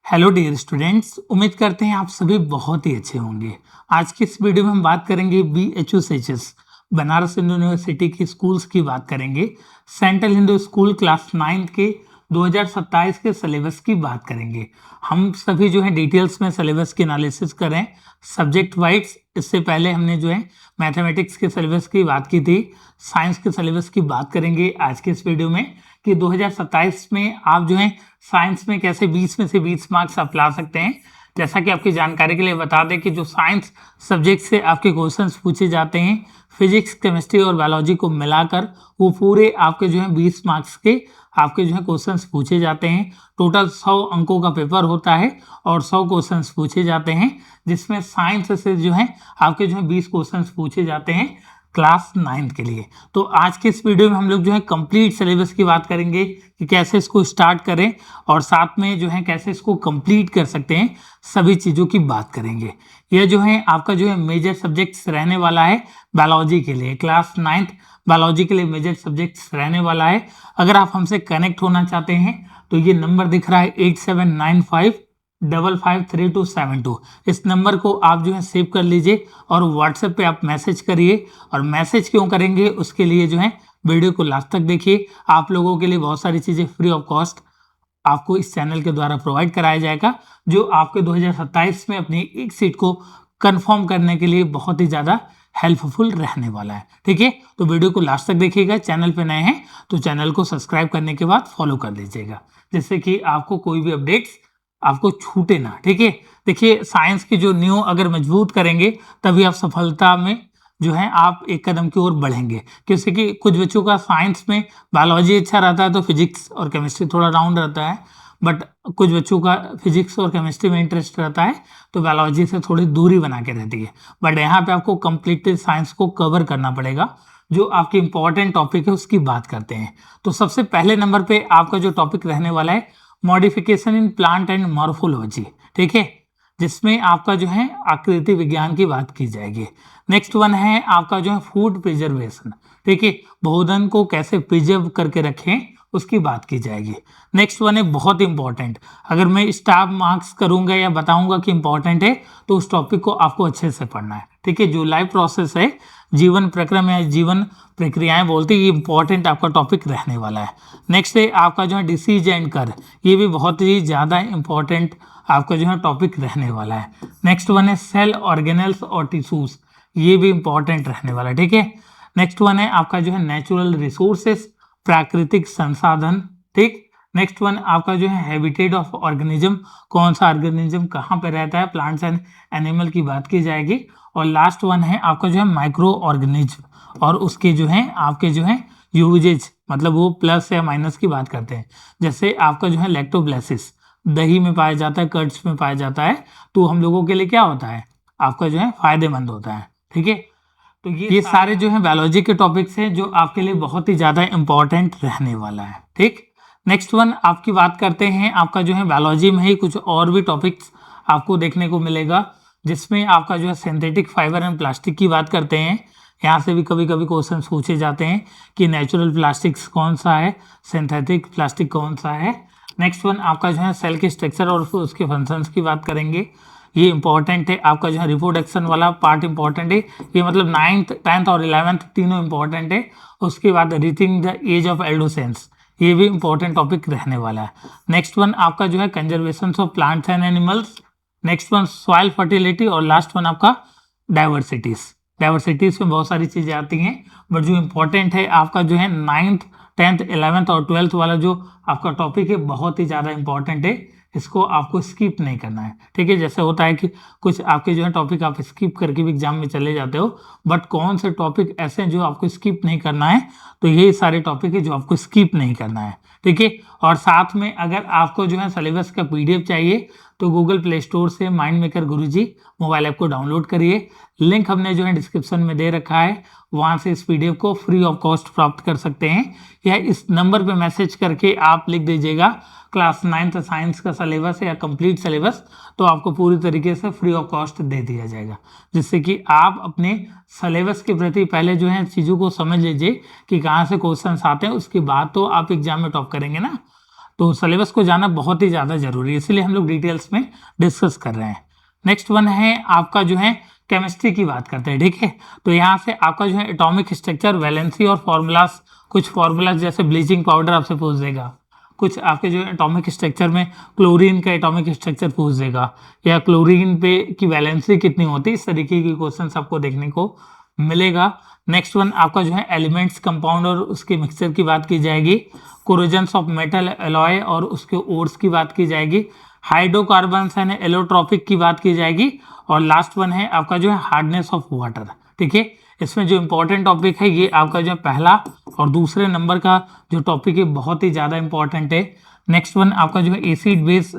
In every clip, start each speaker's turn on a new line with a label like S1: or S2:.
S1: Hello dear students, उम्मीद करते हैं आप सभी बहुत ही अच्छे होंगे। आज की इस वीडियो में हम बात करेंगे BHUSHS बनारस हिंदू यूनिवर्सिटी की स्कूल्स की बात करेंगे। सेंट्रल हिंदू स्कूल क्लास 9 के 2027 के सिलेबस की बात करेंगे। हम सभी जो है डिटेल्स में सिलेबस की एनालिसिस करें सब्जेक्ट वाइज। इससे पहले हमने जो है मैथमेटिक्स के सिलेबस की बात की थी, साइंस के सिलेबस की बात करेंगे आज के इस वीडियो में कि 2027 में आप जो है साइंस में कैसे 20 में से 20 मार्क्स आप ला सकते हैं। जैसा कि आपकी जानकारी के लिए बता दें कि जो साइंस सब्जेक्ट से आपके क्वेश्चंस पूछे जाते हैं फिजिक्स, केमिस्ट्री और बायोलॉजी को मिलाकर वो पूरे आपके जो है 20 मार्क्स के आपके जो है क्वेश्चंस पूछे जाते हैं। टोटल 100 अंकों का पेपर होता है और 100 क्वेश्चंस पूछे जाते हैं, जिसमें साइंस से जो है आपके जो है 20 क्वेश्चंस पूछे जाते हैं क्लास 9 के लिए। तो आज के इस वीडियो में हम लोग जो है कंप्लीट सिलेबस की बात करेंगे कि कैसे इसको स्टार्ट करें और साथ में जो है कैसे इसको कंप्लीट कर सकते हैं, सभी चीज़ों की बात करेंगे। यह जो है आपका जो है मेजर सब्जेक्ट्स रहने वाला है बायोलॉजी के लिए। क्लास 9 बायोलॉजी के लिए मेजर सब्जेक्ट्स रहने वाला है। अगर आप हमसे कनेक्ट होना चाहते हैं तो ये नंबर दिख रहा है 8795553272। इस नंबर को आप जो है सेव कर लीजिए और व्हाट्सएप पे आप मैसेज करिए। और मैसेज क्यों करेंगे उसके लिए जो है वीडियो को लास्ट तक देखिए। आप लोगों के लिए बहुत सारी चीज़ें फ्री ऑफ कॉस्ट आपको इस चैनल के द्वारा प्रोवाइड कराया जाएगा, जो आपके 2027 में अपनी एक सीट को कंफर्म करने के लिए बहुत ही ज़्यादा हेल्पफुल रहने वाला है। ठीक है, तो वीडियो को लास्ट तक देखिएगा। चैनल पे नए हैं तो चैनल को सब्सक्राइब करने के बाद फॉलो कर लीजिएगा, जिससे कि आपको कोई भी अपडेट्स आपको छूटे ना। ठीक है, देखिए साइंस की जो नींव अगर मजबूत करेंगे तभी आप सफलता में जो है आप एक कदम की ओर बढ़ेंगे। जैसे कि कुछ बच्चों का साइंस में बायोलॉजी अच्छा रहता है तो फिजिक्स और केमिस्ट्री थोड़ा डाउन रहता है, बट कुछ बच्चों का फिजिक्स और केमिस्ट्री में इंटरेस्ट रहता है तो बायोलॉजी से थोड़ी दूरी बना के रहती है। बट यहाँ पे आपको कंप्लीटली साइंस को कवर करना पड़ेगा। जो आपकी इंपॉर्टेंट टॉपिक है उसकी बात करते हैं। तो सबसे पहले नंबर पे आपका जो टॉपिक रहने वाला है modification in plant and morphology. ठीक है, जिसमें आपका जो है आकृति विज्ञान की बात की जाएगी। नेक्स्ट वन है आपका जो है फूड प्रिजर्वेशन। ठीक है, भोजन को कैसे प्रिजर्व करके रखें उसकी बात की जाएगी। नेक्स्ट वन है बहुत इंपॉर्टेंट, अगर मैं स्टाफ मार्क्स करूंगा या बताऊंगा कि इंपॉर्टेंट है तो उस टॉपिक को आपको अच्छे से पढ़ना है। ठीक है, जो लाइफ प्रोसेस है, जीवन प्रक्रम या जीवन प्रक्रियाएं बोलते हैं, ये इंपॉर्टेंट आपका टॉपिक रहने वाला है। नेक्स्ट है आपका जो है डिसीज एंड कर, ये भी बहुत ही ज़्यादा इंपॉर्टेंट आपका जो है टॉपिक रहने वाला है। नेक्स्ट वन है सेल ऑर्गेनल्स और टिश्यूज, ये भी इंपॉर्टेंट रहने वाला है। ठीक है, नेक्स्ट वन है आपका जो है नेचुरल रिसोर्सेस, प्राकृतिक संसाधन। ठीक, नेक्स्ट वन आपका जो है हैबिटेट ऑफ ऑर्गेनिज्म, कौन सा ऑर्गेनिज्म कहाँ पे रहता है, प्लांट्स एंड एनिमल की बात की जाएगी। और लास्ट वन है आपका जो है माइक्रो ऑर्गेनिज्म और उसके जो है आपके जो है यूजेज, मतलब वो प्लस या माइनस की बात करते हैं। जैसे आपका जो है लैक्टोब्लाइसिस दही में पाया जाता है, कर्ड्स में पाया जाता है, तो हम लोगों के लिए क्या होता है आपका जो है फायदेमंद होता है। ठीक है, तो ये सारे जो है बायोलॉजी के टॉपिक्स हैं जो आपके लिए बहुत ही ज़्यादा इंपॉर्टेंट रहने वाला है। ठीक, नेक्स्ट वन आपकी बात करते हैं आपका जो है बायोलॉजी में ही कुछ और भी टॉपिक्स आपको देखने को मिलेगा, जिसमें आपका जो है सिंथेटिक फाइबर एंड प्लास्टिक की बात करते हैं। यहाँ से भी कभी कभी क्वेश्चन पूछे जाते हैं कि नेचुरल प्लास्टिक्स कौन सा है, सिंथेटिक प्लास्टिक कौन सा है। नेक्स्ट वन आपका जो है सेल के स्ट्रक्चर और उसके फंक्शंस की बात करेंगे, ये इंपॉर्टेंट है। आपका जो है रिप्रोडक्शन वाला पार्ट इंपॉर्टेंट है, ये मतलब 9th 10th और 11th तीनों इंपॉर्टेंट है। उसके बाद रीचिंग द एज ऑफ एडोसेंस, ये भी इंपॉर्टेंट टॉपिक रहने वाला है। नेक्स्ट वन आपका जो है conservation of plants and animals. Next one soil fertility और लास्ट वन आपका डाइवर्सिटीज। डाइवर्सिटीज में बहुत सारी चीज़ें आती हैं, बट जो इंपॉर्टेंट है आपका जो है 9th 10th 11th और 12th वाला जो आपका टॉपिक है बहुत ही ज़्यादा इंपॉर्टेंट है, इसको आपको स्किप नहीं करना है। ठीक है, जैसे होता है कि कुछ आपके जो है टॉपिक आप स्किप करके भी एग्जाम में चले जाते हो, बट कौन से टॉपिक ऐसे हैं जो आपको स्किप नहीं करना है, तो ये सारे टॉपिक है जो आपको स्किप नहीं करना है। ठीक है, और साथ में अगर आपको जो है सिलेबस का PDF चाहिए तो गूगल प्ले स्टोर से माइंड मेकर गुरुजी मोबाइल ऐप को डाउनलोड करिए। लिंक हमने जो है डिस्क्रिप्शन में दे रखा है, वहाँ से इस PDF को फ्री ऑफ कॉस्ट प्राप्त कर सकते हैं, या इस नंबर पे मैसेज करके आप लिख दीजिएगा क्लास 9th साइंस का सिलेबस या कंप्लीट सिलेबस, तो आपको पूरी तरीके से फ्री ऑफ कॉस्ट दे दिया जाएगा, जिससे कि आप अपने सिलेबस के प्रति पहले जो है चीज़ों को समझ लीजिए कि कहाँ से क्वेश्चंस आते हैं, उसके बाद तो आप एग्जाम में टॉप करेंगे ना। तो सिलेबस को जानना बहुत ही ज़्यादा जरूरी है, इसलिए हम लोग डिटेल्स में डिस्कस कर रहे हैं। नेक्स्ट वन है आपका जो है केमिस्ट्री की बात करते हैं, ठीक है। तो यहाँ से आपका जो है एटॉमिक स्ट्रक्चर, वैलेंसी और फॉर्मूलाज, कुछ फॉर्मूलाज जैसे ब्लीचिंग पाउडर आपसे पूछ देगा, कुछ आपके जो है एटॉमिक स्ट्रक्चर में क्लोरीन का एटॉमिक स्ट्रक्चर पूछ देगा, या क्लोरीन पे की वैलेंसी कितनी होती है, इस तरीके की क्वेश्चन आपको देखने को मिलेगा। नेक्स्ट वन आपका जो है एलिमेंट्स, कंपाउंड और उसके मिक्सचर की बात की जाएगी, कोरोजन्स ऑफ मेटल एलॉय और उसके ओर्स की बात की जाएगी, हाइड्रोकार्बन्स एंड एलोट्रॉपिक की बात की जाएगी, और लास्ट वन है आपका जो है हार्डनेस ऑफ वाटर, ठीक है। इसमें जो इंपॉर्टेंट टॉपिक है ये आपका जो पहला और दूसरे नंबर का जो टॉपिक है बहुत ही ज़्यादा इंपॉर्टेंट है। नेक्स्ट वन आपका जो है एसिड, बेस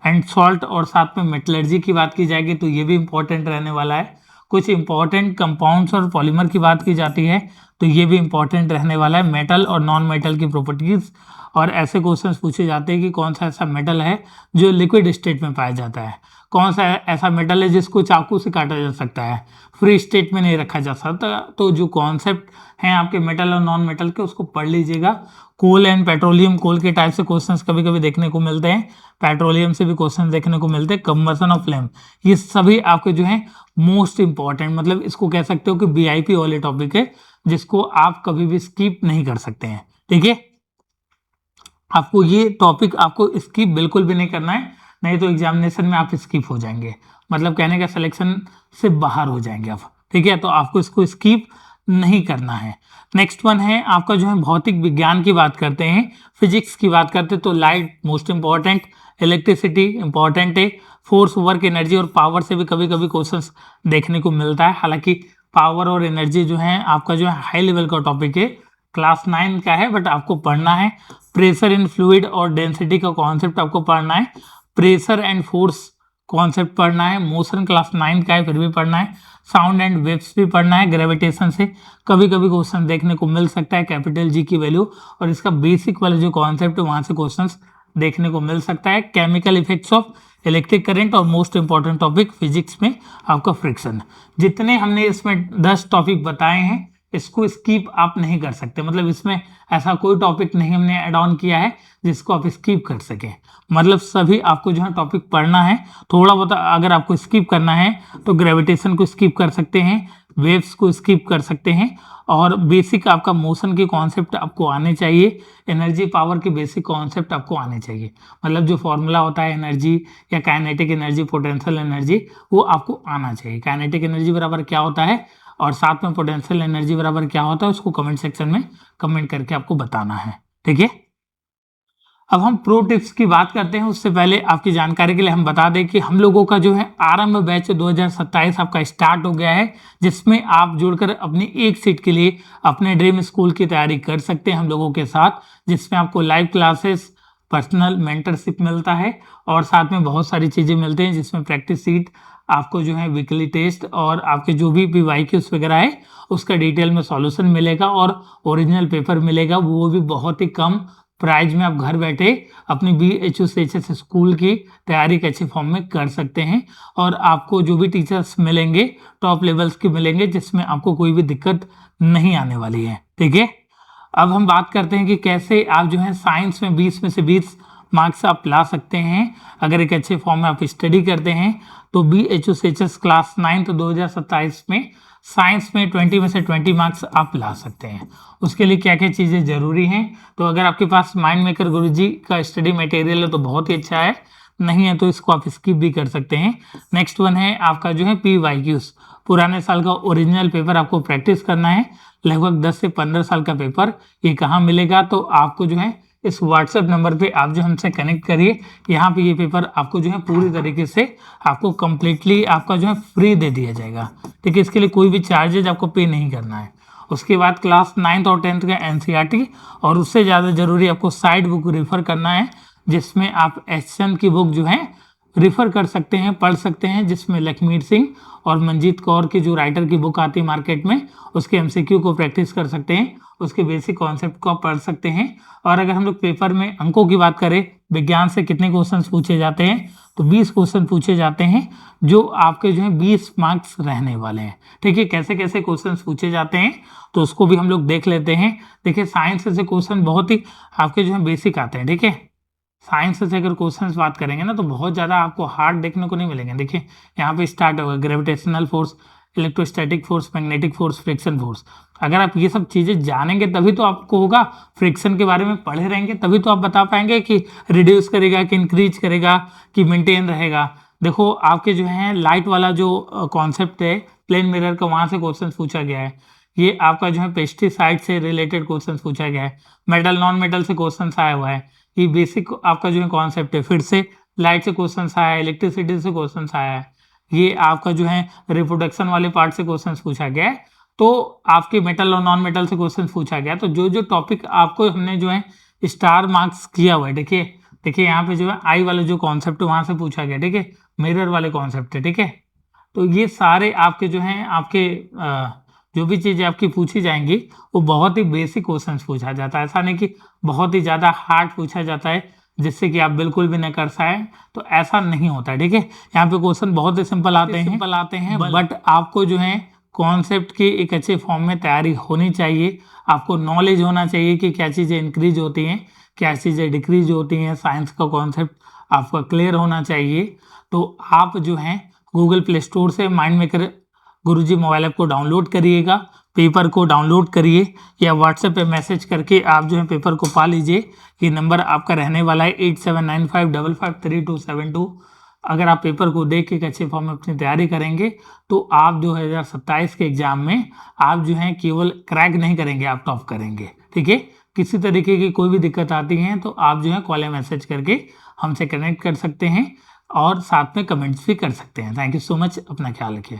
S1: एंड सॉल्ट और साथ में मेटलर्जी की बात की जाएगी, तो ये भी इंपॉर्टेंट रहने वाला है। कुछ इंपॉर्टेंट कंपाउंड्स और पॉलीमर की बात की जाती है, तो ये भी इंपॉर्टेंट रहने वाला है। मेटल और नॉन मेटल की प्रॉपर्टीज, और ऐसे क्वेश्चंस पूछे जाते हैं कि कौन सा ऐसा मेटल है जो लिक्विड स्टेट में पाया जाता है, कौन सा ऐसा मेटल है जिसको चाकू से काटा जा सकता है, फ्री स्टेट में नहीं रखा जा सकता। तो जो कॉन्सेप्ट हैं आपके मेटल और नॉन मेटल के, उसको पढ़ लीजिएगा। कोल एंड पेट्रोलियम, कोल के टाइप से क्वेश्चंस कभी कभी देखने को मिलते हैं, पेट्रोलियम से भी क्वेश्चन देखने को मिलते हैं, कंबसन ऑफ फ्लेम, ये सभी आपके जो है मोस्ट इंपॉर्टेंट, मतलब इसको कह सकते हो कि वीआईपी वाले टॉपिक है जिसको आप कभी भी स्किप नहीं कर सकते हैं, ठीक है। आपको ये टॉपिक आपको स्किप बिल्कुल भी नहीं करना है, नहीं तो एग्जामिनेशन में आप स्किप हो जाएंगे, मतलब कहने का सिलेक्शन से बाहर हो जाएंगे आप, ठीक है। तो आपको इसको स्किप नहीं करना है। नेक्स्ट वन है आपका जो है भौतिक विज्ञान की बात करते हैं, फिजिक्स की बात करते हैं, तो light most important, electricity important है, फोर्स, वर्क, एनर्जी और पावर से भी कभी कभी क्वेश्चंस देखने को मिलता है। हालांकि पावर और एनर्जी जो है आपका जो है हाई लेवल का टॉपिक है, क्लास 9 का है, बट आपको पढ़ना है। प्रेशर इन फ्लूइड और डेंसिटी का कॉन्सेप्ट आपको पढ़ना है, प्रेशर एंड फोर्स कॉन्सेप्ट पढ़ना है, मोशन क्लास 9 का है फिर भी पढ़ना है, साउंड एंड वेव्स भी पढ़ना है, ग्रेविटेशन से कभी कभी क्वेश्चन देखने को मिल सकता है, कैपिटल जी की वैल्यू और इसका बेसिक वाला जो कॉन्सेप्ट है वहां से क्वेश्चन देखने को मिल सकता है, chemical effects of electric current और मोस्ट इंपॉर्टेंट टॉपिक फिजिक्स में आपका फ्रिक्शन। जितने हमने इसमें 10 टॉपिक बताए हैं इसको स्किप आप नहीं कर सकते, मतलब इसमें ऐसा कोई टॉपिक नहीं हमने ऐड ऑन किया है जिसको आप स्किप कर सकें, मतलब सभी आपको जो है टॉपिक पढ़ना है। थोड़ा बहुत अगर आपको स्किप करना है तो ग्रेविटेशन को स्किप कर सकते हैं, वेव्स को स्किप कर सकते हैं, और बेसिक आपका मोशन के कॉन्सेप्ट आपको आने चाहिए, एनर्जी पावर के बेसिक कॉन्सेप्ट आपको आने चाहिए, मतलब जो फॉर्मूला होता है एनर्जी या काइनेटिक एनर्जी, पोटेंशियल एनर्जी, वो आपको आना चाहिए। काइनेटिक एनर्जी बराबर क्या होता है और साथ में पोटेंशियल एनर्जी बराबर क्या होता है उसको कमेंट सेक्शन में कमेंट करके आपको बताना है, ठीक है। अब हम प्रो टिप्स की बात करते हैं, उससे पहले आपकी जानकारी के लिए हम बता दें कि हम लोगों का जो है आरंभ बैच 2027 आपका स्टार्ट हो गया है, जिसमें आप जुड़कर अपनी एक सीट के लिए अपने ड्रीम स्कूल की तैयारी कर सकते हैं हम लोगों के साथ, जिसमें आपको लाइव क्लासेस, पर्सनल मेंटरशिप मिलता है और साथ में बहुत सारी चीज़ें मिलते हैं, जिसमें प्रैक्टिस सीट, आपको जो है वीकली टेस्ट और आपके जो भी PYQs वगैरह है उसका डिटेल में सॉल्यूशन मिलेगा और ओरिजिनल पेपर मिलेगा, वो भी बहुत ही कम प्राइज में आप घर बैठे अपनी BHUCHS स्कूल की तैयारी के अच्छे फॉर्म में कर सकते हैं। और आपको जो भी टीचर्स मिलेंगे टॉप लेवल्स के मिलेंगे, जिसमें आपको कोई भी दिक्कत नहीं आने वाली है, ठीक है। अब हम बात करते हैं कि कैसे आप जो है साइंस में 20 में से 20 मार्क्स आप ला सकते हैं अगर एक अच्छे फॉर्म में आप स्टडी करते हैं। तो BHUCHS क्लास 9 2027 में साइंस में 20 में से 20 मार्क्स आप ला सकते हैं। उसके लिए क्या क्या चीज़ें ज़रूरी हैं, तो अगर आपके पास माइंड मेकर गुरुजी का स्टडी मटेरियल है तो बहुत ही अच्छा है, नहीं है तो इसको आप स्किप भी कर सकते हैं। नेक्स्ट वन है आपका जो है PYQs, पुराने साल का ओरिजिनल पेपर आपको प्रैक्टिस करना है, लगभग 10 से 15 साल का पेपर। ये कहाँ मिलेगा, तो आपको जो है इस व्हाट्सएप नंबर पे आप जो हमसे कनेक्ट करिए, यहाँ पे ये पेपर आपको जो है पूरी तरीके से आपको कम्प्लीटली आपका जो है फ्री दे दिया जाएगा, ठीक है। इसके लिए कोई भी चार्जेज आपको पे नहीं करना है। उसके बाद क्लास 9th और 10th का NCERT और उससे ज़्यादा ज़रूरी आपको साइड बुक रेफर करना है, जिसमें आप HN की बुक जो है रेफर कर सकते हैं, पढ़ सकते हैं, जिसमें लखमीर सिंह और मंजीत कौर की जो राइटर की बुक आती है मार्केट में उसके MCQ को प्रैक्टिस कर सकते हैं, उसके बेसिक कॉन्सेप्ट को आप पढ़ सकते हैं। और अगर हम लोग पेपर में अंकों की बात करें, विज्ञान से कितने क्वेश्चन पूछे जाते हैं, तो 20 क्वेश्चन पूछे जाते हैं, जो आपके जो है 20 मार्क्स रहने वाले हैं, ठीक है। कैसे कैसे क्वेश्चन पूछे जाते हैं तो उसको भी हम लोग देख लेते हैं। देखिए साइंस से क्वेश्चन बहुत ही आपके जो है बेसिक आते हैं, ठीक है। साइंस से अगर क्वेश्चंस बात करेंगे ना तो बहुत ज़्यादा आपको हार्ड देखने को नहीं मिलेंगे। देखिए यहाँ पे स्टार्ट होगा gravitational force, electrostatic force, magnetic force, friction force. अगर आप ये सब चीज़ें जानेंगे तभी तो आपको होगा, फ्रिक्शन के बारे में पढ़े रहेंगे तभी तो आप बता पाएंगे कि रिड्यूस करेगा कि इंक्रीज करेगा कि मेंटेन रहेगा। देखो आपके जो है लाइट वाला जो कॉन्सेप्ट है प्लेन मिरर का, वहाँ से क्वेश्चन पूछा गया है। ये आपका जो है पेस्टिसाइड से रिलेटेड क्वेश्चन पूछा गया है। मेटल नॉन मेटल से क्वेश्चन आया हुआ है। ये बेसिक आपका जो है कॉन्सेप्ट है। फिर से लाइट से क्वेश्चन आया है, इलेक्ट्रिसिटी से क्वेश्चन आया है। ये आपका जो है रिप्रोडक्शन वाले पार्ट से क्वेश्चन पूछा गया है। तो आपके मेटल और नॉन मेटल से क्वेश्चन पूछा गया। तो जो जो टॉपिक आपको हमने जो है स्टार मार्क्स किया हुआ है, देखिए देखिए यहाँ पे जो है आई वाला जो कॉन्सेप्ट वहां से पूछा गया, ठीक है, मिरर वाले कॉन्सेप्ट है, ठीक है। तो ये सारे आपके जो हैं आपके जो भी चीज़ें आपकी पूछी जाएंगी वो बहुत ही बेसिक क्वेश्चंस पूछा जाता है। ऐसा नहीं कि बहुत ही ज़्यादा हार्ड पूछा जाता है जिससे कि आप बिल्कुल भी न कर पाएं, तो ऐसा नहीं होता है, ठीक है। यहाँ पे क्वेश्चन बहुत ही सिंपल आते हैं बट आपको जो है कॉन्सेप्ट की एक अच्छे फॉर्म में तैयारी होनी चाहिए। आपको नॉलेज होना चाहिए कि क्या चीज़ें इंक्रीज होती हैं, क्या चीज़ें डिक्रीज होती हैं। साइंस का कॉन्सेप्ट आपका क्लियर होना चाहिए। तो आप जो है गूगल प्ले स्टोर से माइंड मेकर गुरुजी मोबाइल ऐप को डाउनलोड करिएगा, पेपर को डाउनलोड करिए या व्हाट्सएप पे मैसेज करके आप जो है पेपर को पा लीजिए। ये नंबर आपका रहने वाला है 8795553272। अगर आप पेपर को देख के एक अच्छे फॉर्म में अपनी तैयारी करेंगे तो आप 2027 के एग्जाम में आप जो है केवल क्रैक नहीं करेंगे, आप टॉप करेंगे, ठीक है। किसी तरीके की कोई भी दिक्कत आती है तो आप जो है कॉल या मैसेज करके हमसे कनेक्ट कर सकते हैं और साथ में कमेंट्स भी कर सकते हैं। थैंक यू सो मच, अपना ख्याल रखिए।